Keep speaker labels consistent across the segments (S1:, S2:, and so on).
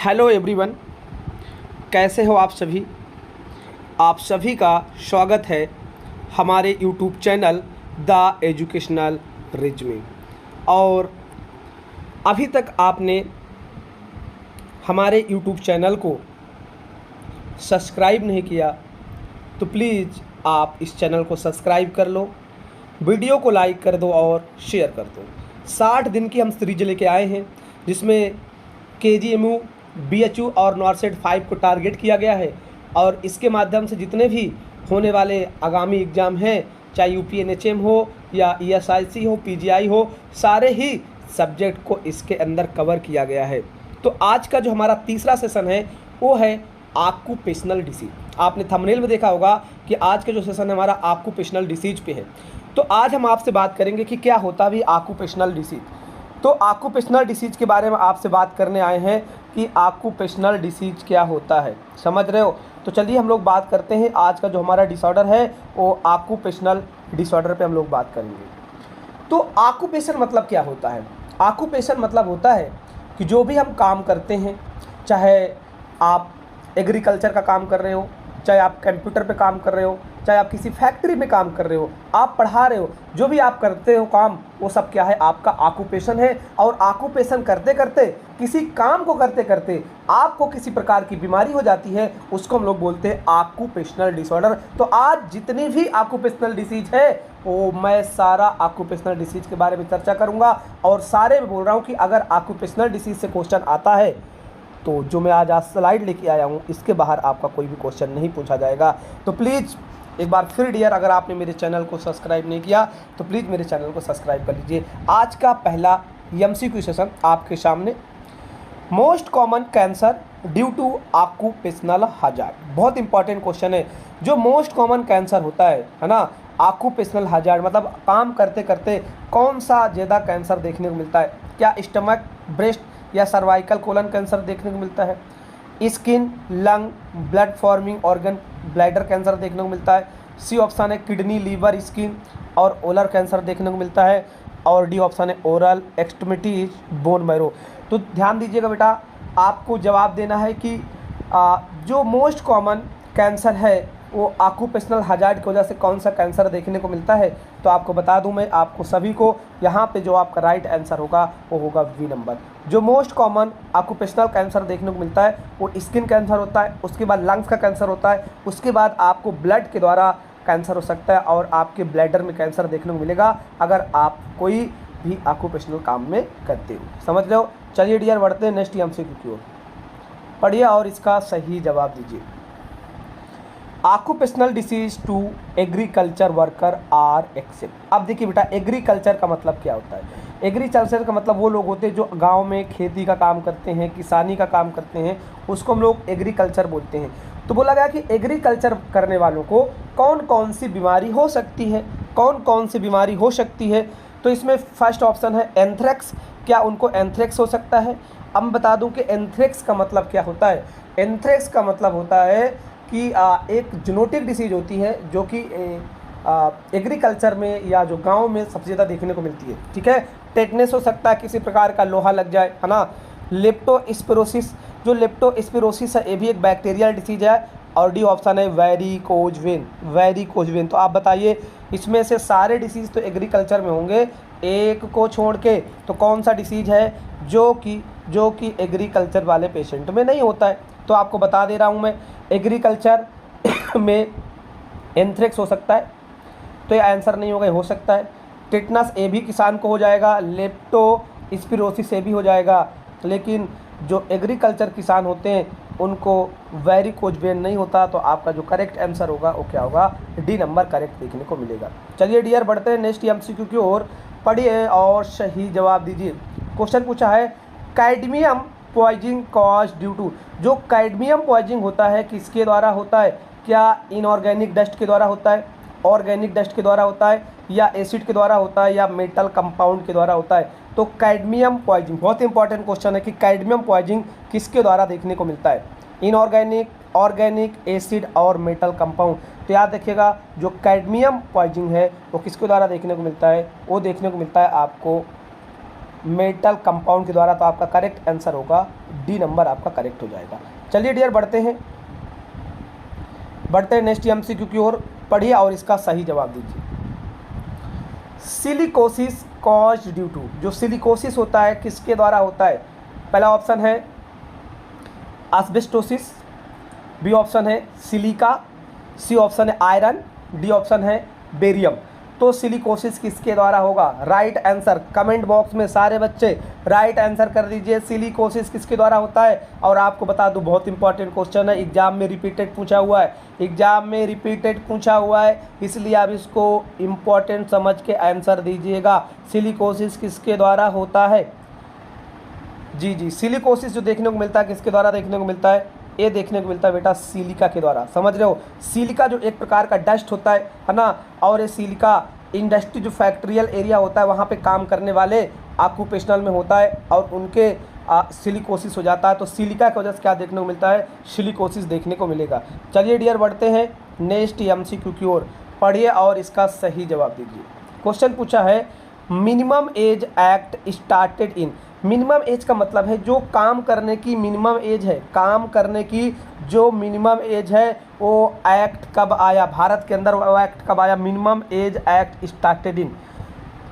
S1: Hello everyone, कैसे हो आप सभी। आप सभी का स्वागत है हमारे YouTube channel the educational rich में। और अभी तक आपने हमारे यूट्यूब चैनल को सब्सक्राइब नहीं किया तो प्लीज़ आप इस चैनल को सब्सक्राइब कर लो, वीडियो को लाइक कर दो और शेयर कर दो। 60 दिन की हम सीरीज लेके आए हैं जिसमें KGMU, BHU और नॉर्सेट 5 को टारगेट किया गया है और इसके माध्यम से जितने भी होने वाले आगामी एग्ज़ाम हैं, चाहे UPNHM हो या ESIC हो, PGI हो, सारे ही सब्जेक्ट को इसके अंदर कवर किया गया है। तो आज का जो हमारा तीसरा सेशन है वो है ऑक्यूपेशनल डिसीज। आपने थंबनेल में देखा होगा कि आज का जो सेशन हमारा ऑक्यूपेशनल डिसीज पे है। तो आज हम आपसे बात करेंगे कि क्या होता भी ऑक्यूपेशनल डिसीज। तो ऑक्यूपेशनल डिसीज के बारे में आपसे बात करने आए हैं कि ऑक्यूपेशनल डिसीज क्या होता है, समझ रहे हो। तो चलिए हम लोग बात करते हैं। आज का जो हमारा डिसऑर्डर है वो ऑक्यूपेशनल डिसऑर्डर पे हम लोग बात करेंगे। तो ऑक्यूपेशन मतलब क्या होता है। ऑक्यूपेशन मतलब होता है कि जो भी हम काम करते हैं, चाहे आप एग्रीकल्चर का काम कर रहे हो, चाहे आप कंप्यूटर पे काम कर रहे हो, चाहे आप किसी फैक्ट्री में काम कर रहे हो, आप पढ़ा रहे हो, जो भी आप करते हो काम, वो सब क्या है, आपका ऑक्यूपेशन है। और ऑक्यूपेशन करते करते, किसी काम को करते करते आपको किसी प्रकार की बीमारी हो जाती है, उसको हम लोग बोलते हैं ऑक्यूपेशनल डिसऑर्डर। तो आज जितनी भी ऑक्यूपेशनल डिसीज है वो मैं सारा ऑक्यूपेशनल डिसीज के बारे में चर्चा करूँगा। और सारे में बोल रहा हूँ कि अगर ऑक्यूपेशनल डिसीज से क्वेश्चन आता है तो जो मैं आज स्लाइड लेके आया हूँ इसके बाहर आपका कोई भी क्वेश्चन नहीं पूछा जाएगा। तो प्लीज़ एक बार फिर डियर, अगर आपने मेरे चैनल को सब्सक्राइब नहीं किया तो प्लीज़ मेरे चैनल को सब्सक्राइब कर लीजिए। आज का पहला MCQ सेशन आपके सामने, most common cancer due to occupational hazard. बहुत इंपॉर्टेंट क्वेश्चन है। जो मोस्ट कॉमन कैंसर होता है ना, ऑक्यूपेशनल हजार्ड मतलब काम करते करते कौन सा ज़्यादा कैंसर देखने को मिलता है। क्या स्टमक, ब्रेस्ट या सर्वाइकल कोलन कैंसर देखने को मिलता है, skin, lung, blood forming organ, bladder cancer देखने को मिलता है। C ऑप्शन है किडनी, लीवर, स्किन और ओलर कैंसर देखने को मिलता है। और D ऑप्शन है ओरल, एक्सट्रीमिटीज, बोन मैरो। तो ध्यान दीजिएगा बेटा, आपको जवाब देना है कि जो मोस्ट कॉमन कैंसर है वो ऑक्यूपेशनल हजार्ड की वजह से कौन सा कैंसर देखने को मिलता है। तो आपको बता दूं मैं आपको सभी को, यहाँ पे जो आपका राइट आंसर होगा वो होगा B नंबर। जो मोस्ट कॉमन ऑक्यूपेशनल कैंसर देखने को मिलता है वो स्किन कैंसर होता है, उसके बाद लंग्स का कैंसर होता है, उसके बाद आपको ब्लड के द्वारा कैंसर हो सकता है और आपके ब्लैडर में कैंसर देखने को मिलेगा अगर आप कोई भी ऑक्यूपेशनल काम में करते हो, समझ रहे हो। चलिए डियर, बढ़ते हैं नेक्स्ट MCQ की ओर। पढ़िए और इसका सही जवाब दीजिए। Occupational disease to agriculture worker are except. अब देखिए बेटा, एग्रीकल्चर का मतलब क्या होता है। एग्रीकल्चर का मतलब वो लोग होते हैं जो गांव में खेती का काम करते हैं, किसानी का काम करते हैं, उसको हम लोग एग्रीकल्चर बोलते हैं। तो बोला गया कि एग्रीकल्चर करने वालों को कौन कौन सी बीमारी हो सकती है, कौन कौन सी बीमारी हो सकती है। तो इसमें फर्स्ट ऑप्शन है एंथ्रेक्स। क्या उनको एंथ्रेक्स हो सकता है। अब मैं बता दूं कि एंथ्रेक्स का मतलब क्या होता है। एंथ्रेक्स का मतलब होता है कि एक जेनेटिक डिसीज होती है जो कि एग्रीकल्चर में या जो गांव में सबसे ज़्यादा देखने को मिलती है। ठीक है, टेटनेस हो सकता है, किसी प्रकार का लोहा लग जाए, है ना। लेप्टोस्पिरोसिस, जो लेप्टोस्पिरोसिस है ये भी एक बैक्टीरियल डिसीज है। और D ऑप्शन है वेरिकोज वेन, वेरिकोज वेन। तो आप बताइए इसमें से सारे डिसीज़ तो एग्रीकल्चर में होंगे, एक को छोड़ के तो कौन सा डिसीज है जो कि एग्रीकल्चर वाले पेशेंट में नहीं होता है। तो आपको बता दे रहा हूँ मैं, एग्रीकल्चर में एंथ्रेक्स हो सकता है, तो ये आंसर नहीं होगा, हो सकता है। टिटनस ये भी किसान को हो जाएगा, लेप्टोस्पिरोसिस ये भी हो जाएगा, लेकिन जो एग्रीकल्चर किसान होते हैं उनको वेरिकोज वेन नहीं होता। तो आपका जो करेक्ट आंसर होगा वो क्या होगा, D नंबर करेक्ट देखने को मिलेगा। चलिए डियर, बढ़ते हैं नेक्स्ट MCQ की ओर। पढ़िए और सही जवाब दीजिए। क्वेश्चन पूछा है cadmium poisoning cause due to. जो कैडमियम पॉइजनिंग होता है किसके द्वारा होता है। क्या इनऑर्गेनिक डस्ट के द्वारा होता है, ऑर्गेनिक डस्ट के द्वारा होता है, या एसिड के द्वारा होता है, या मेटल कंपाउंड के द्वारा होता है। तो कैडमियम पॉइजनिंग बहुत इंपॉर्टेंट क्वेश्चन है कि कैडमियम पॉइजनिंग किसके द्वारा देखने को मिलता है। इनऑर्गेनिक, ऑर्गेनिक, एसिड और मेटल कंपाउंड। तो याद रखिएगा जो कैडमियम पॉइजनिंग है वो किसके द्वारा देखने को मिलता है, वो देखने को मिलता है आपको मेटल कंपाउंड के द्वारा। तो आपका करेक्ट आंसर होगा डी नंबर आपका करेक्ट हो जाएगा। चलिए डियर बढ़ते हैं नेक्स्ट एमसीक्यू की ओर। पढ़िए और इसका सही जवाब दीजिए। सिलिकोसिस कॉज्ड ड्यू टू, जो सिलिकोसिस होता है किसके द्वारा होता है? पहला ऑप्शन है एस्बेस्टोसिस, बी ऑप्शन है सिलिका, सी ऑप्शन है आयरन, डी ऑप्शन है बेरियम। तो सिलिकोसिस किसके द्वारा होगा? राइट आंसर कमेंट बॉक्स में सारे बच्चे राइट आंसर कर दीजिए। सिलिकोसिस किसके द्वारा होता है? और आपको बता दूं बहुत इंपॉर्टेंट क्वेश्चन है, एग्जाम में रिपीटेड पूछा हुआ है, इसलिए आप इसको इंपॉर्टेंट समझ के आंसर दीजिएगा। सिलिकोसिस किसके द्वारा होता है? जी, सिलिकोसिस जो देखने को मिलता है किसके द्वारा देखने को मिलता है? ये देखने को मिलता है बेटा सिलिका के द्वारा। समझ रहे हो? सिलिका जो एक प्रकार का डस्ट होता है ना, और ये सिलिका इंडस्ट्री जो फैक्ट्रियल एरिया होता है वहाँ पे काम करने वाले ऑक्यूपेशनल में होता है और उनके सिलिकोसिस हो जाता है। तो सिलिका की वजह से क्या देखने को मिलता है? सिलिकोसिस देखने को मिलेगा। चलिए डियर बढ़ते हैं नेक्स्ट एमसीक्यू की ओर। पढ़िए और इसका सही जवाब दीजिए। क्वेश्चन पूछा है minimum age act started in. Minimum age का मतलब है जो काम करने की मिनिमम एज है, काम करने की जो मिनिमम एज है वो एक्ट कब आया भारत के अंदर? वो एक्ट कब आया? Minimum age act started in.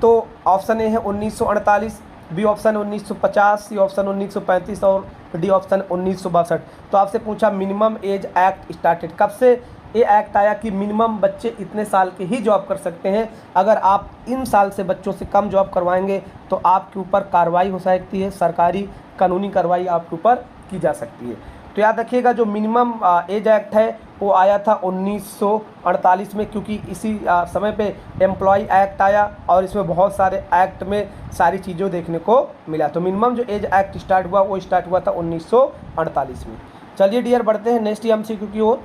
S1: तो ऑप्शन ए है 1948, बी ऑप्शन 1950, सी ऑप्शन 1935 और डी ऑप्शन 1962। तो आपसे पूछा मिनिमम एज एक्ट स्टार्टेड कब से ये एक्ट आया कि मिनिमम बच्चे इतने साल के ही जॉब कर सकते हैं। अगर आप इन साल से बच्चों से कम जॉब करवाएंगे तो आपके ऊपर कार्रवाई हो सकती है, सरकारी कानूनी कार्रवाई आपके ऊपर की जा सकती है। तो याद रखिएगा जो मिनिमम एज एक्ट है वो आया था 1948 में, क्योंकि इसी समय पे एम्प्लॉय एक्ट आया और इसमें बहुत सारे एक्ट में सारी चीज़ों देखने को मिला। तो मिनिमम जो एज एक्ट स्टार्ट हुआ वो स्टार्ट हुआ था 1948 में। चलिए डियर बढ़ते हैं नेक्स्ट एमसीक्यू की ओर।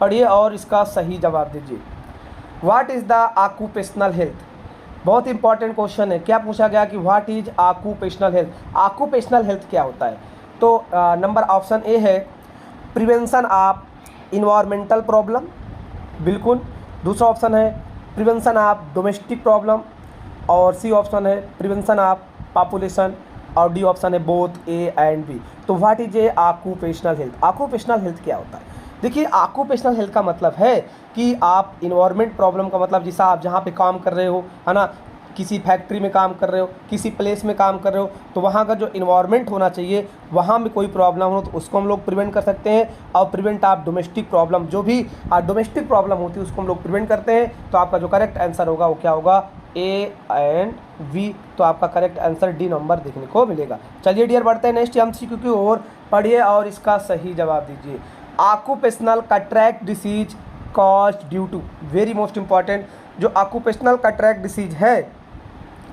S1: पढ़िए और इसका सही जवाब दीजिए। What is the occupational health? बहुत इंपॉर्टेंट क्वेश्चन है। क्या पूछा गया कि what is occupational health? Occupational health क्या होता है? तो नंबर ऑप्शन ए है प्रिवेंशन ऑफ इन्वायरमेंटल प्रॉब्लम, बिल्कुल। दूसरा ऑप्शन है प्रिवेंशन ऑफ डोमेस्टिक प्रॉब्लम, और सी ऑप्शन है प्रिवेंशन ऑफ पॉपुलेशन, और डी ऑप्शन है बोथ ए एंड बी। तो what is a occupational health? Occupational health क्या होता है? देखिए ऑक्यूपेशनल हेल्थ का मतलब है कि आप इन्वायरमेंट प्रॉब्लम का मतलब जैसा आप जहाँ पे काम कर रहे हो है ना, किसी फैक्ट्री में काम कर रहे हो, किसी प्लेस में काम कर रहे हो, तो वहाँ का जो इन्वायरमेंट होना चाहिए वहाँ में कोई प्रॉब्लम हो तो उसको हम लोग प्रिवेंट कर सकते हैं। और प्रिवेंट आप डोमेस्टिक प्रॉब्लम, जो भी डोमेस्टिक प्रॉब्लम होती है उसको हम लोग प्रिवेंट करते हैं। तो आपका जो करेक्ट आंसर होगा वो क्या होगा? A and V. तो आपका करेक्ट आंसर डी नंबर देखने को मिलेगा। चलिए डियर बढ़ते हैं नेक्स्ट एमसीक्यू की ओर। पढ़िए और इसका सही जवाब दीजिए। Occupational cataract disease caused due to, very most important, जो ऑक्यूपेशनल कैटरेक्ट डिसीज है,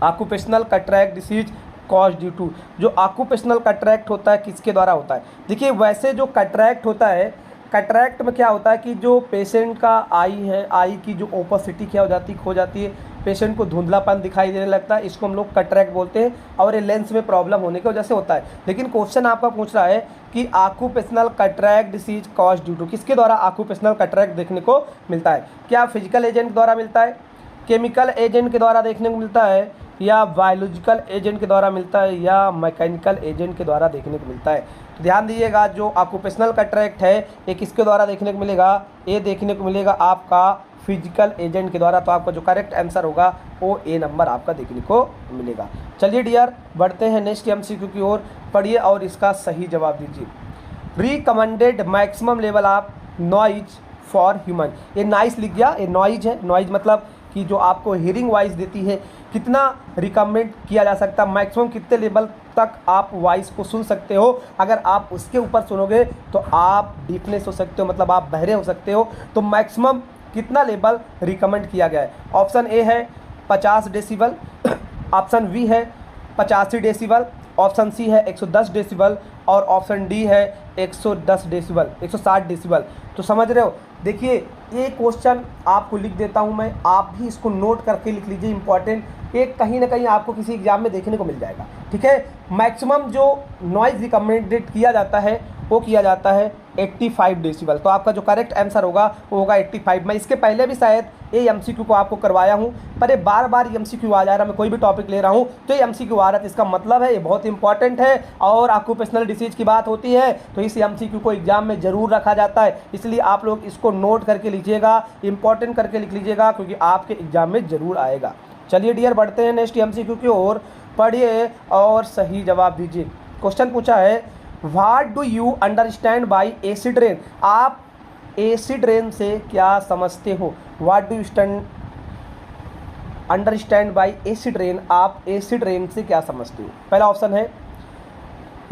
S1: occupational cataract disease caused due to, जो ऑक्यूपेशनल कैटरेक्ट होता है किसके द्वारा होता है? देखिए वैसे जो कैटरेक्ट होता है, कैटरेक्ट में क्या होता है कि जो पेशेंट का आई है, आई की जो ओपेसिटी क्या हो जाती है, खो जाती है, पेशेंट को धुंधलापन दिखाई देने लगता है, इसको हम लोग कैटरेक्ट बोलते हैं और ये लेंस में प्रॉब्लम होने की वजह से होता है। लेकिन क्वेश्चन आपका पूछ रहा है कि occupational cataract disease caused due to, किसके द्वारा ऑक्यूपेशनल कैटरेक्ट देखने को मिलता है? क्या फिजिकल एजेंट द्वारा मिलता है, केमिकल एजेंट के द्वारा देखने को मिलता है, या बायोलॉजिकल एजेंट के द्वारा मिलता है, या मैकेनिकल एजेंट के द्वारा देखने को मिलता है? तो ध्यान दीजिएगा जो ऑक्यूपेशनल कैटरेक्ट है ये किसके द्वारा देखने को मिलेगा? ये देखने को मिलेगा आपका फिजिकल एजेंट के द्वारा। तो आपका जो करेक्ट आंसर होगा वो ए नंबर आपका देखने को मिलेगा। चलिए डियर बढ़ते हैं नेक्स्ट एमसीक्यू की ओर। पढ़िए और इसका सही जवाब दीजिए। Recommended maximum level of noise for human, ये नॉइज लिख गया, ये नॉइज है। नॉइज मतलब कि जो आपको हियरिंग वॉइस देती है, कितना रिकमेंड किया जा सकता है, मैक्सिमम कितने लेवल तक आप वॉइस को सुन सकते हो। अगर आप उसके ऊपर सुनोगे तो आप डीफनेस हो सकते हो, मतलब आप बहरे हो सकते हो। तो मैक्सिमम कितना लेवल रिकमेंड किया गया है? ऑप्शन ए है 50 डेसिबल, ऑप्शन बी है 85 डेसिबल, ऑप्शन सी है 110 डेसिबल और ऑप्शन डी है 110 डेसिबल, 160 डेसिबल। तो समझ रहे हो? देखिए ये क्वेश्चन आपको लिख देता हूं मैं, आप भी इसको नोट करके लिख लीजिए, इंपॉर्टेंट, ये कहीं ना कहीं आपको किसी एग्जाम में देखने को मिल जाएगा। ठीक है, मैक्सिमम जो नॉइज़ रिकमेंडेड किया जाता है वो किया जाता है 85 डेसिबल। तो आपका जो करेक्ट आंसर होगा वो होगा 85। मैं इसके पहले भी शायद ये MCQ को आपको करवाया हूँ, पर ये बार बार MCQ आ जा रहा है। मैं कोई भी टॉपिक ले रहा हूँ तो ये MCQ आ रहा है, तो इसका मतलब है ये बहुत इंपॉर्टेंट है। और ऑक्यूपेशनल डिसीज की बात होती है तो इस MCQ को एग्जाम में जरूर रखा जाता है, इसलिए आप लोग इसको नोट करके लीजिएगा, इंपॉर्टेंट करके लिख लीजिएगा, क्योंकि आपके एग्जाम में जरूर आएगा। चलिए डियर, बढ़ते हैं नेक्स्ट MCQ की ओर। पढ़िए और सही जवाब दीजिए। क्वेश्चन पूछा है, what do you understand by acid rain. आप एसिड रेन से क्या समझते हो? What do you understand by acid rain, आप एसिड रेन से क्या समझते हो? पहला ऑप्शन है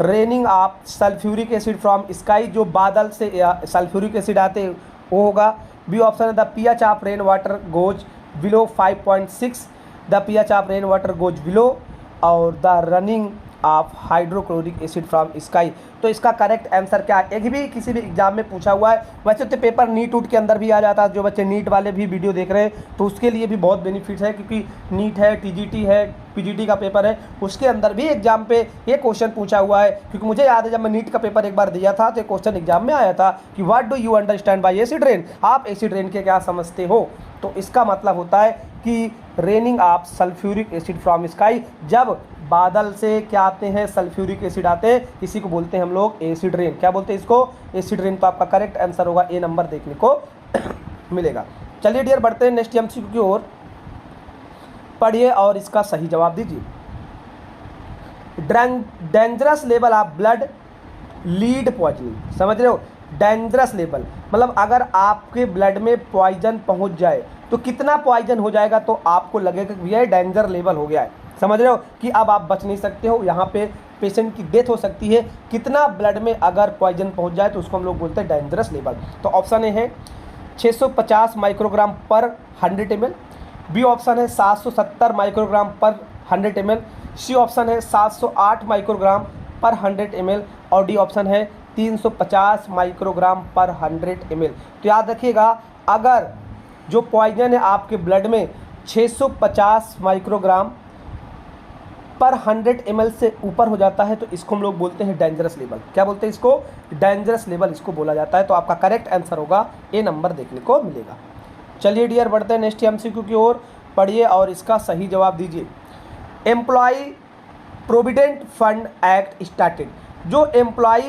S1: raining of sulphuric acid from sky, जो बादल से सल्फ्यूरिक एसिड आते हैं वो होगा। बी ऑप्शन है the pH of rain water goes below 5.6, the pH of rain water goes below, और the running of hydrochloric acid from sky. तो इसका करेक्ट आंसर क्या है? एक भी किसी भी एग्जाम में पूछा हुआ है। वैसे तो पेपर नीट उट के अंदर भी आ जाता है, जो बच्चे नीट वाले भी वीडियो देख रहे हैं तो उसके लिए भी बहुत बेनिफिट्स है, क्योंकि नीट है, TGT है, PGT का पेपर है, उसके अंदर भी एग्जाम पे ये क्वेश्चन पूछा हुआ है। क्योंकि मुझे याद है जब मैं नीट का पेपर एक बार दिया था तो क्वेश्चन एग्जाम में आया था कि what do you understand by acid rain, आप एसिड रेन के क्या समझते हो? तो इसका मतलब होता है कि raining of sulphuric acid from sky, जब बादल से क्या आते हैं, सल्फ्यूरिक एसिड आते हैं, इसी को बोलते हैं हम लोग एसिड रेन। क्या बोलते हैं इसको? Acid rain. तो आपका करेक्ट आंसर होगा ए नंबर देखने को मिलेगा। चलिए डियर, बढ़ते हैं नेक्स्ट MCQ की ओर। पढ़िए और इसका सही जवाब दीजिए। Dangerous level of blood lead poisoning, समझ रहे हो? डेंजरस लेवल मतलब अगर आपके ब्लड में पॉइजन पहुंच जाए तो कितना पॉइजन हो जाएगा, तो आपको लगेगा कि यह डेंजर लेवल हो गया है। समझ रहे हो कि अब आप बच नहीं सकते हो, यहाँ पे पेशेंट की डेथ हो सकती है। कितना ब्लड में अगर पॉइजन पहुंच जाए तो उसको हम लोग बोलते हैं डेंजरस लेवल। तो ऑप्शन ए है 650 माइक्रोग्राम पर 100 ml, बी ऑप्शन है 770 माइक्रोग्राम पर 100 ml, सी ऑप्शन है 708 माइक्रोग्राम पर 100 ml, और डी ऑप्शन है 350 माइक्रोग्राम पर 100 ml। तो याद रखिएगा, अगर जो पॉइजन है आपके ब्लड में 650 माइक्रोग्राम पर 100 ml से ऊपर हो जाता है तो इसको हम लोग बोलते हैं डेंजरस लेवल। क्या बोलते हैं इसको? डेंजरस लेवल इसको बोला जाता है। तो आपका करेक्ट आंसर होगा ए नंबर देखने को मिलेगा। चलिए डियर, बढ़ते हैं नेक्स्ट MCQ की ओर। पढ़िए और इसका सही जवाब दीजिए। Employ provident fund act started, जो एम्प्लॉय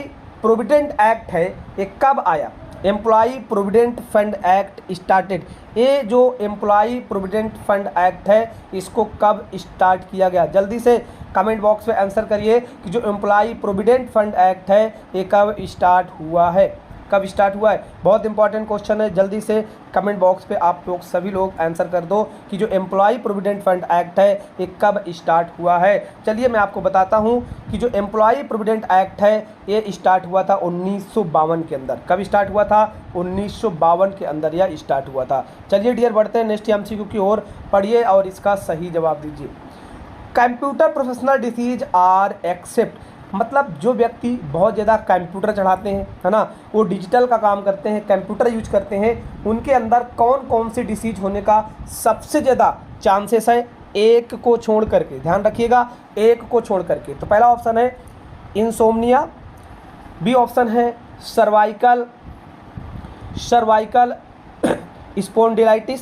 S1: प्रोविडेंट एक्ट है ये कब आया? Employ provident fund act started, ये जो एम्प्लॉय प्रोविडेंट फंड एक्ट है इसको कब स्टार्ट किया गया? जल्दी से कमेंट बॉक्स में आंसर करिए कि जो एम्प्लॉय प्रोविडेंट फंड एक्ट है ये कब स्टार्ट हुआ है? कब स्टार्ट हुआ है? बहुत इंपॉर्टेंट क्वेश्चन है, जल्दी से कमेंट बॉक्स पे आप लोग सभी लोग आंसर कर दो कि जो एम्प्लॉय प्रोविडेंट फंड एक्ट है ये कब स्टार्ट हुआ है। चलिए मैं आपको बताता हूँ कि जो एम्प्लॉय प्रोविडेंट एक्ट है ये स्टार्ट हुआ था 1952 के अंदर। कब स्टार्ट हुआ था? 1952 के अंदर यह स्टार्ट हुआ था। चलिए डियर, बढ़ते हैं नेक्स्ट MCQ की ओर। पढ़िए और इसका सही जवाब दीजिए। Computer professional disease are except, मतलब जो व्यक्ति बहुत ज़्यादा कंप्यूटर चढ़ाते हैं, है ना, वो डिजिटल का काम करते हैं, कंप्यूटर यूज करते हैं, उनके अंदर कौन कौन सी डिसीज होने का सबसे ज़्यादा चांसेस है? एक को छोड़ करके, ध्यान रखिएगा, एक को छोड़ करके। तो पहला ऑप्शन है इंसोम्निया, बी ऑप्शन है सर्वाइकल स्पॉन्डिलाइटिस,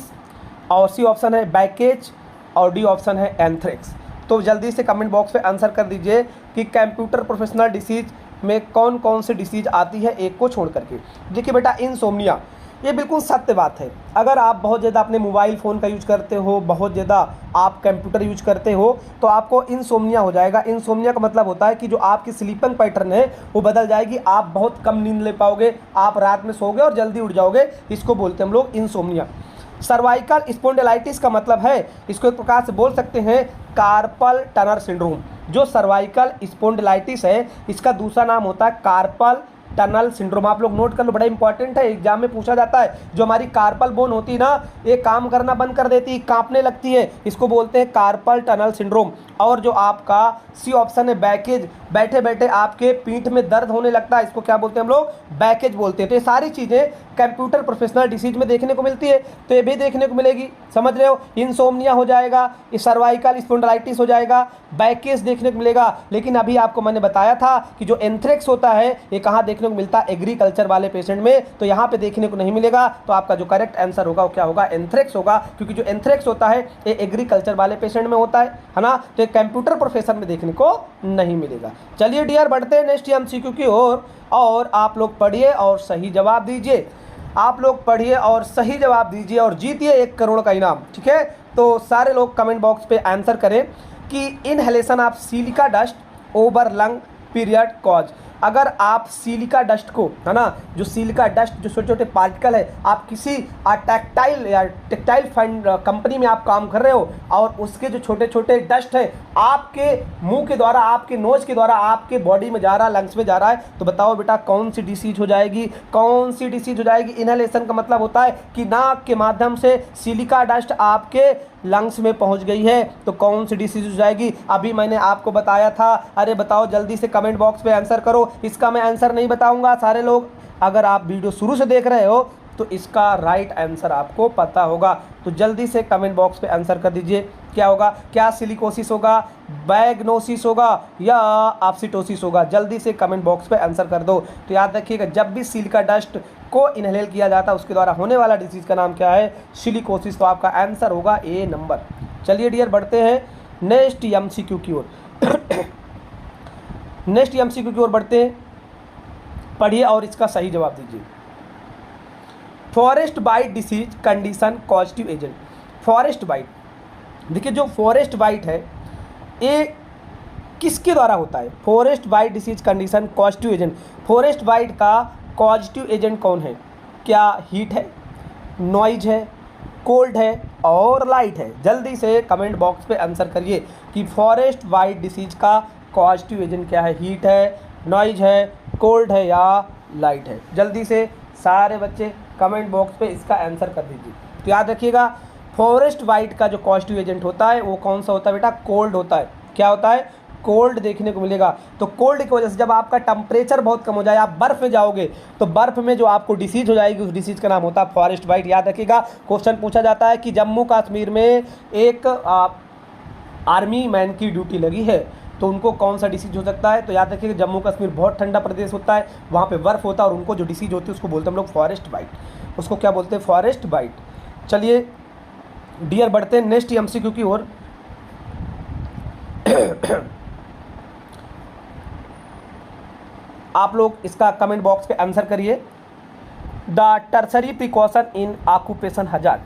S1: और सी ऑप्शन है बैकेज, और डी ऑप्शन है एंथ्रेक्स। तो जल्दी से कमेंट बॉक्स में आंसर कर दीजिए कि कंप्यूटर प्रोफेशनल डिसीज में कौन कौन सी डिसीज आती है एक को छोड़ करके। देखिए बेटा, इंसोम्निया ये बिल्कुल सत्य बात है। अगर आप बहुत ज़्यादा अपने मोबाइल फ़ोन का यूज करते हो, बहुत ज़्यादा आप कंप्यूटर यूज करते हो तो आपको इंसोम्निया हो जाएगा। इंसोम्निया का मतलब होता है कि जो आपकी स्लीपिंग पैटर्न है वो बदल जाएगी, आप बहुत कम नींद ले पाओगे, आप रात में सोओगे और जल्दी उठ जाओगे, इसको बोलते हैं हम लोग इंसोम्निया। सर्वाइकल स्पॉन्डिलाइटिस का मतलब है, इसको एक प्रकार से बोल सकते हैं कार्पल टनर सिंड्रोम। जो सर्वाइकल स्पॉन्डिलाइटिस है इसका दूसरा नाम होता है कार्पल टनल सिंड्रोम। आप लोग नोट कर लो, बड़ा इंपॉर्टेंट है, एग्जाम में पूछा जाता है। जो हमारी कार्पल बोन होती है ना, ये काम करना बंद कर देती है, कांपने लगती है, इसको बोलते हैं कार्पल टनल सिंड्रोम। और जो आपका सी ऑप्शन है बैकेज, बैठे बैठे आपके पीठ में दर्द होने लगता है, इसको क्या बोलते हैं हम लोग? बैकेज बोलते हैं। तो ये सारी चीज़ें कंप्यूटर प्रोफेशनल डिसीज में देखने को मिलती है, तो ये भी देखने को मिलेगी। समझ रहे हो? इंसोम्निया हो जाएगा, ये सर्वाइकल स्पॉन्डिलाइटिस हो जाएगा, बैकेज देखने को मिलेगा। लेकिन अभी आपको मैंने बताया था कि जो एंथ्रेक्स होता है ये कहाँ देखने देखने को मिलता है एग्रीकल्चर वाले पेशेंट में, तो यहाँ पे देखने को नहीं मिलेगा। तो आपका जो करेक्ट आंसर होगा वो क्या होगा, एंथ्रेक्स होगा, क्योंकि जो एंथ्रेक्स होता है ये एग्रीकल्चर वाले पेशेंट में होता है ना, तो ये कंप्यूटर प्रोफेशन में देखने को नहीं मिलेगा। चलिए डियर बढ़ते हैं नेक्स्ट एमसीक्यू की ओर, और आप लोग पढ़िए और सही जवाब दीजिए। आप लोग पढ़िए और सही जवाब दीजिए और जीतिए 1 करोड़ का इनाम, ठीक है। तो सारे लोग कमेंट बॉक्स पे आंसर करें कि inhalation of silica dust over lung period cause. अगर आप सिलिका डस्ट को, है ना, जो सिलिका डस्ट जो छोटे छोटे पार्टिकल है, आप किसी टेक्सटाइल फंड कंपनी में आप काम कर रहे हो और उसके जो छोटे छोटे डस्ट है आपके मुंह के द्वारा, आपके नोज के द्वारा आपके बॉडी में जा रहा है, लंग्स में जा रहा है, तो बताओ बेटा कौन सी डिसीज हो जाएगी, कौन सी डिसीज हो जाएगी। इनहेलेशन का मतलब होता है कि नाक के माध्यम से सिलिका डस्ट आपके लंग्स में पहुंच गई है, तो कौन सी डिसीज हो जाएगी। अभी मैंने आपको बताया था, अरे बताओ जल्दी से कमेंट बॉक्स पे आंसर करो। इसका मैं आंसर नहीं बताऊंगा सारे लोग, अगर आप वीडियो शुरू से देख रहे हो तो इसका राइट आंसर आपको पता होगा, तो जल्दी से कमेंट बॉक्स पे आंसर कर दीजिए। क्या होगा, क्या सिलिकोसिस होगा, बैगनोसिस होगा या एप्सिटोसिस होगा, जल्दी से कमेंट बॉक्स पे आंसर कर दो। तो याद रखिएगा जब भी सिलिका डस्ट को इनहेल किया जाता है उसके द्वारा होने वाला डिसीज का नाम क्या है, सिलिकोसिस। तो आपका आंसर होगा ए नंबर। चलिए डियर बढ़ते हैं नेक्स्ट एमसीक्यू की ओर। नेक्स्ट एमसीक्यू की ओर बढ़ते हैं, पढ़िए और इसका सही जवाब दीजिए। Forest bite disease condition causative agent. Forest bite, देखिए जो फॉरेस्ट बाइट है ये किसके द्वारा होता है, forest bite disease condition causative agent. Forest bite का कॉजेटिव एजेंट कौन है, क्या हीट है, नॉइज है, कोल्ड है और लाइट है। जल्दी से कमेंट बॉक्स पे आंसर करिए कि फॉरेस्ट बाइट डिसीज का पॉजिटिव एजेंट क्या है, हीट है, नॉइज है, कोल्ड है या लाइट है। जल्दी से सारे बच्चे कमेंट बॉक्स पे इसका आंसर कर दीजिए। तो याद रखिएगा फॉरेस्ट बाइट का जो पॉजिटिव एजेंट होता है वो कौन सा होता है बेटा, कोल्ड होता है। क्या होता है, कोल्ड देखने को मिलेगा। तो कोल्ड की वजह से जब आपका टेम्परेचर बहुत कम हो जाए, आप बर्फ़ में जाओगे तो बर्फ़ में जो आपको डिसीज हो जाएगी उस डिसीज का नाम होता है फॉरेस्ट बाइट। याद रखिएगा क्वेश्चन पूछा जाता है कि जम्मू कश्मीर में एक आर्मी मैन की ड्यूटी लगी है तो उनको कौन सा डिसीज हो सकता है। तो याद रखिएगा जम्मू कश्मीर बहुत ठंडा प्रदेश होता है, वहाँ पे बर्फ़ होता है और उनको जो डिसीज होती है उसको बोलते हैं हम लोग फॉरेस्ट बाइट। उसको क्या बोलते हैं, फॉरेस्ट बाइट। चलिए डियर बढ़ते हैं नेक्स्ट एमसीक्यू की ओर। आप लोग इसका कमेंट बॉक्स पे आंसर करिए। The tertiary precaution in occupation hazard.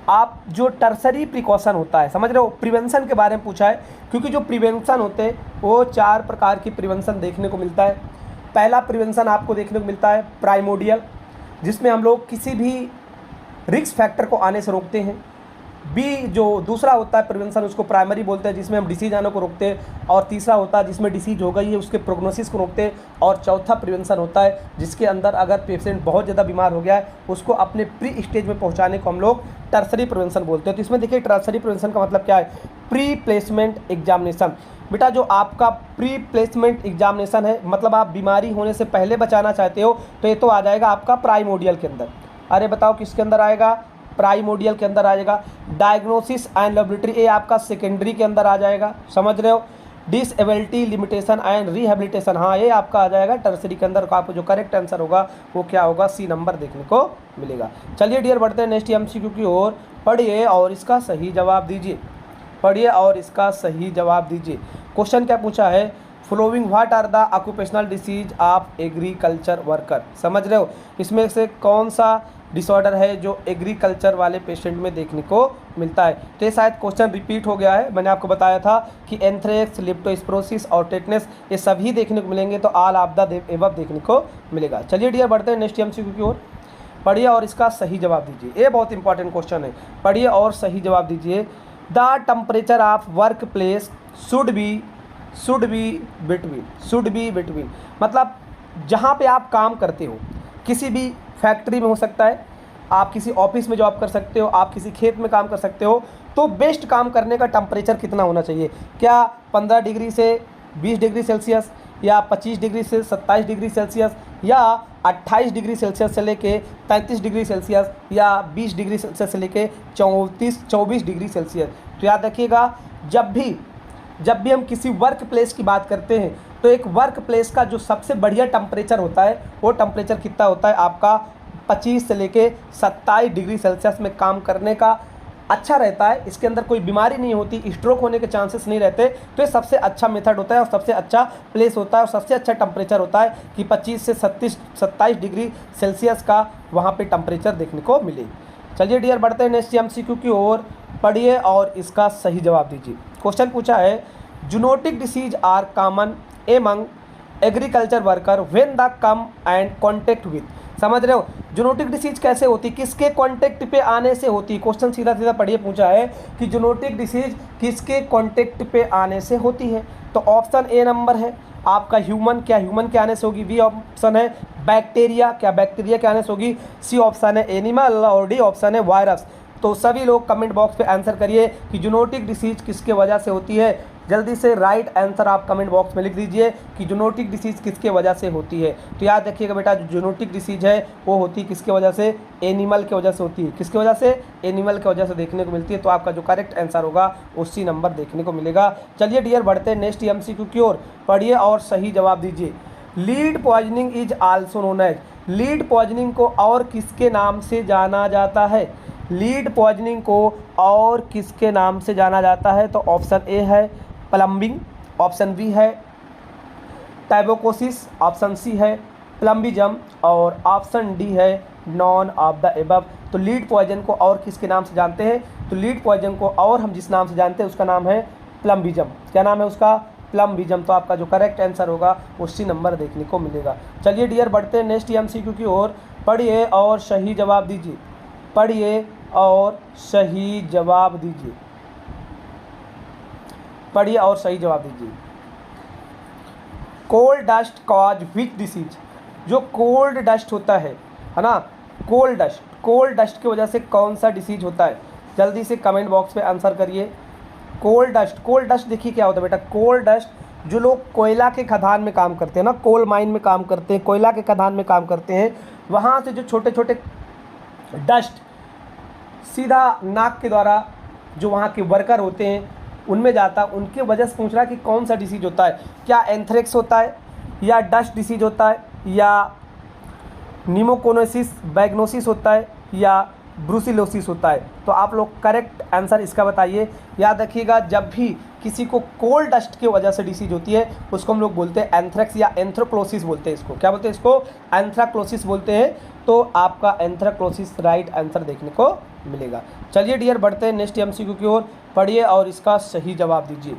S1: आप जो टर्सरी प्रिकॉशन होता है, समझ रहे हो, प्रिवेंशन के बारे में पूछा है, क्योंकि जो प्रिवेंशन होते हैं वो 4 प्रकार की प्रिवेंशन देखने को मिलता है। पहला प्रिवेंशन आपको देखने को मिलता है प्राइमोडियल, जिसमें हम लोग किसी भी रिस्क फैक्टर को आने से रोकते हैं। बी जो दूसरा होता है प्रिवेंशन उसको प्राइमरी बोलते हैं, जिसमें हम डिसीज आने को रोकते हैं। और तीसरा होता है जिसमें डिसीज हो गई है उसके प्रोग्नोसिस को रोकते हैं। और चौथा प्रिवेंशन होता है जिसके अंदर अगर पेशेंट बहुत ज़्यादा बीमार हो गया है उसको अपने प्री स्टेज में पहुंचाने को हम लोग टर्सरी प्रिवेंशन बोलते हैं। तो इसमें देखिए टर्सरी प्रिवेंशन का मतलब क्या है, प्री प्लेसमेंट एग्जामिनेशन। बेटा जो आपका प्री प्लेसमेंट एग्जामिनेशन है, मतलब आप बीमारी होने से पहले बचाना चाहते हो, तो ये तो आ जाएगा आपका प्राइमोडियल के अंदर। अरे बताओ किसके अंदर आएगा, प्राइमोडियल के अंदर आ जाएगा। डायग्नोसिस एंड लेबोरेटरी ये आपका सेकेंडरी के अंदर आ जाएगा, समझ रहे हो। डिसएबिलिटी लिमिटेशन एंड रिहेबिलिटेशन, हाँ ये आपका आ जाएगा टर्सरी के अंदर। आपको जो करेक्ट आंसर होगा वो क्या होगा, सी नंबर देखने को मिलेगा। चलिए डियर बढ़ते हैं नेक्स्ट एमसीक्यू की ओर। पढ़िए और इसका सही जवाब दीजिए, पढ़िए और इसका सही जवाब दीजिए। क्वेश्चन क्या पूछा है, following what are the occupational disease of agriculture worker. समझ रहे हो, इसमें से कौन सा डिसऑर्डर है जो एग्रीकल्चर वाले पेशेंट में देखने को मिलता है। तो ये शायद क्वेश्चन रिपीट हो गया है, मैंने आपको बताया था कि एंथ्रेक्स, लिप्टोस्पिरोसिस और टेटनस ये सभी देखने को मिलेंगे, तो ऑल ऑफ द एबव देखने को मिलेगा। चलिए डियर बढ़ते हैं नेक्स्ट एमसीक्यू की ओर। पढ़िए और इसका सही जवाब दीजिए, ये बहुत इंपॉर्टेंट क्वेश्चन है। पढ़िए और सही जवाब दीजिए। The temperature of work place should be between, मतलब जहाँ पे आप काम करते हो, किसी भी फैक्ट्री में हो सकता है, आप किसी ऑफिस में जॉब कर सकते हो, आप किसी खेत में काम कर सकते हो, तो बेस्ट काम करने का टेम्परेचर कितना होना चाहिए। क्या 15 डिग्री से 20 डिग्री सेल्सियस, या 25 डिग्री से 27 डिग्री सेल्सियस, या 28 डिग्री सेल्सियस से लेके 33 डिग्री सेल्सियस, या 20 डिग्री सेल्सियस से लेके 24 डिग्री सेल्सियस। तो याद रखिएगा जब भी हम किसी वर्क प्लेस की बात करते हैं तो एक वर्क प्लेस का जो सबसे बढ़िया टेम्परेचर होता है वो टेम्परेचर कितना होता है आपका 25 से लेके 27 डिग्री सेल्सियस में काम करने का अच्छा रहता है। इसके अंदर कोई बीमारी नहीं होती, स्ट्रोक होने के चांसेस नहीं रहते। तो ये सबसे अच्छा मेथड होता है और सबसे अच्छा प्लेस होता है और सबसे अच्छा टेम्परेचर होता है कि 25 से 27 डिग्री सेल्सियस का वहाँ पे टेम्परेचर देखने को मिले। चलिए डियर बढ़ते हैं नेक्स्ट एमसीक्यू की ओर, पढ़िए और इसका सही जवाब दीजिए। क्वेश्चन पूछा है zoonotic disease are common among agriculture worker when the come and contact with. समझ रहे हो जूनोटिक डिसीज कैसे होती, किसके कांटेक्ट पे आने से होती। क्वेश्चन सीधा सीधा पढ़िए, पूछा है कि जूनोटिक डिसीज किसके कांटेक्ट पे आने से होती है। तो ऑप्शन ए नंबर है आपका ह्यूमन, क्या ह्यूमन के आने से होगी। बी ऑप्शन है बैक्टीरिया, क्या बैक्टीरिया के आने से होगी। सी ऑप्शन है एनिमल और डी ऑप्शन है वायरस। तो सभी लोग कमेंट बॉक्स पे आंसर करिए कि जूनोटिक डिसीज किसके वजह से होती है। जल्दी से राइट आंसर आप कमेंट बॉक्स में लिख दीजिए कि जूनोटिक डिसीज किसके वजह से होती है। तो याद रखिएगा बेटा, जो जूनोटिक डिसीज है वो होती है किसके वजह से, एनिमल के वजह से होती है। किसके वजह से, एनिमल के वजह से देखने को मिलती है। तो आपका जो करेक्ट आंसर होगा उसी नंबर देखने को मिलेगा। चलिए डियर बढ़ते हैं नेक्स्ट एमसीक्यू की ओर, पढ़िए और सही जवाब दीजिए। Lead poisoning is also known as, lead poisoning को और किसके नाम से जाना जाता है। लीड पॉइजनिंग को और किसके नाम से जाना जाता है। तो ऑप्शन ए है प्लम्बिंग, ऑप्शन बी है टैबोकोसिस, ऑप्शन सी है प्लम्बिजम और ऑप्शन डी है नॉन ऑफ द एबव। तो लीड पॉइजन को और किसके नाम से जानते हैं। तो लीड पॉइजन को और हम जिस नाम से जानते हैं उसका नाम है प्लम्बिजम। क्या नाम है उसका, प्लम्बिजम। तो आपका जो करेक्ट आंसर होगा उसी नंबर देखने को मिलेगा। चलिए डियर बढ़ते हैं नेक्स्ट एमसीक्यू की ओर, पढ़िए और सही जवाब दीजिए। पढ़िए और सही जवाब दीजिए। पढ़िए और सही जवाब दीजिए। Cold dust cause which disease, जो कोल्ड डस्ट होता है ना, कोल्ड डस्ट की वजह से कौन सा डिसीज होता है। जल्दी से कमेंट बॉक्स पे आंसर करिए। कोल्ड डस्ट देखिए क्या होता है बेटा। कोल्ड डस्ट जो लोग कोयला के खदान में काम करते हैं ना, कोल माइन में काम करते हैं, कोयला के खदान में काम करते हैं, वहाँ से जो छोटे छोटे डस्ट सीधा नाक के द्वारा जो वहाँ के वर्कर होते हैं उनमें जाता, उनके वजह से पूछ रहा है कि कौन सा डिसीज होता है। क्या एंथ्रेक्स होता है या डस्ट डिसीज होता है या निमोकोनोसिस बैग्नोसिस होता है या ब्रूसिलोसिस होता है। तो आप लोग करेक्ट आंसर इसका बताइए। याद रखिएगा जब भी किसी को कोल्ड डस्ट की वजह से डिसीज होती है उसको हम लोग बोलते हैं एंथ्रेक्स या एंथ्रोक्लोसिस बोलते हैं। इसको क्या बोलते हैं, इसको एंथ्राक्लोसिस बोलते हैं। तो आपका एंथ्राक्लोसिस राइट आंसर देखने को मिलेगा। चलिए डियर बढ़ते हैं नेक्स्ट एमसीक्यू की ओर, पढ़िए और इसका सही जवाब दीजिए।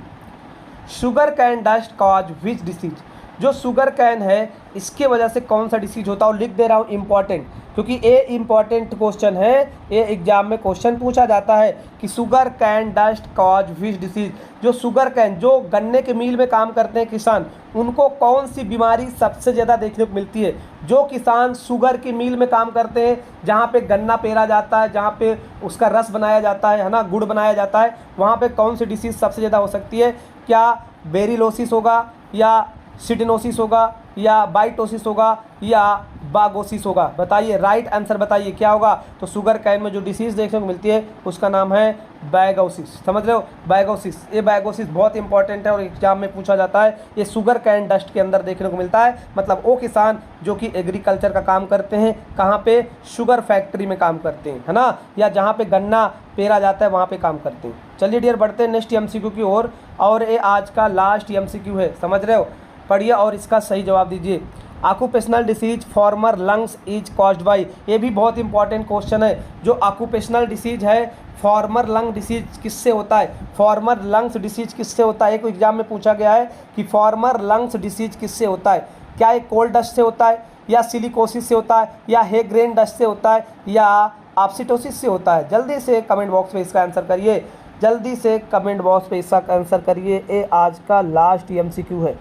S1: Sugar cane dust cause which disease, जो शुगर कैन है इसके वजह से कौन सा डिसीज होता है। और लिख दे रहा हूँ इंपॉर्टेंट, क्योंकि ये इंपॉर्टेंट क्वेश्चन है, ये एग्जाम में क्वेश्चन पूछा जाता है कि sugar cane dust cause which disease, जो शुगर कैन जो गन्ने के मिल में काम करते हैं किसान, उनको कौन सी बीमारी सबसे ज़्यादा देखने को मिलती है। जो किसान शुगर की मिल में काम करते हैं जहाँ पे गन्ना पेरा जाता है, जहाँ पे उसका रस बनाया जाता है ना, गुड़ बनाया जाता है, वहाँ पे कौन सी डिसीज़ सबसे ज़्यादा हो सकती है। क्या बेरिलोसिस होगा या सिडिनोसिस होगा या बाइटोसिस होगा या बागोसिस होगा। बताइए राइट आंसर बताइए क्या होगा। तो शुगर कैन में जो डिसीज़ देखने को मिलती है उसका नाम है बैगोसिस। समझ रहे हो, बैगोसिस। ये बैगोसिस बहुत इंपॉर्टेंट है और एग्जाम में पूछा जाता है। ये शुगर कैन डस्ट के अंदर देखने को मिलता है। मतलब वो किसान जो कि एग्रीकल्चर का काम करते हैं, कहाँ पे, शुगर फैक्ट्री में काम करते हैं, है ना, या जहाँ पे गन्ना पेरा जाता है वहाँ पे काम करते हैं। चलिए डियर बढ़ते हैं नेक्स्ट एमसीक्यू की ओर, और ये आज का लास्ट एमसीक्यू है। समझ रहे हो, पढ़िए और इसका सही जवाब दीजिए। Occupational disease farmer lungs is caused by, ये भी बहुत इंपॉर्टेंट क्वेश्चन है। जो ऑक्यूपेशनल डिसीज है फॉर्मर लंग डिसीज किससे होता है, फॉर्मर लंग्स डिसीज किससे होता है। एक एग्जाम में पूछा गया है कि फॉर्मर लंग्स डिसीज किससे होता है। क्या ये कोल्ड डस्ट से होता है या सिलिकोसिस से होता है या हेग्रेन डस्ट से होता है या ऑप्सिटोसिस से होता है। जल्दी से कमेंट बॉक्स में इसका आंसर करिए, जल्दी से कमेंट बॉक्स पे इसका आंसर करिए। ये आज का लास्ट एमसीक्यू है,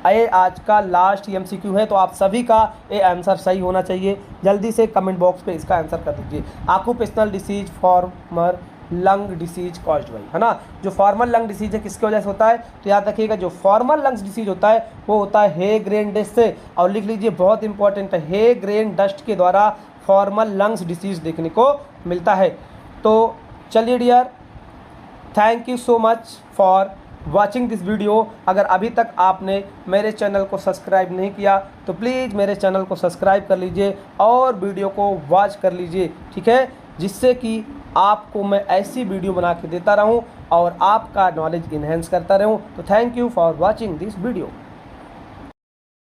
S1: ये आज का लास्ट एमसीक्यू है। तो आप सभी का ये आंसर सही होना चाहिए। जल्दी से कमेंट बॉक्स पे इसका आंसर कर दीजिए। Occupational disease farmer lung disease caused by, है ना। जो फॉर्मल लंग डिसीज है किसकी वजह से होता है, तो याद रखिएगा जो फॉर्मल लंग्स डिसीज होता है वो होता है हेग्रेन डस्ट से। और लिख लीजिए बहुत इंपॉर्टेंट है, हेग्रेन डस्ट के द्वारा फॉर्मल लंग्स डिसीज देखने को मिलता है। तो चलिए dear, thank you so much for watching this video. अगर अभी तक आपने मेरे चैनल को सब्सक्राइब नहीं किया तो प्लीज़ मेरे चैनल को सब्सक्राइब कर लीजिए और वीडियो को वॉच कर लीजिए, ठीक है, जिससे कि आपको मैं ऐसी वीडियो बना के देता रहूं और आपका नॉलेज इन्हेंस करता रहूं। तो thank you for watching this video.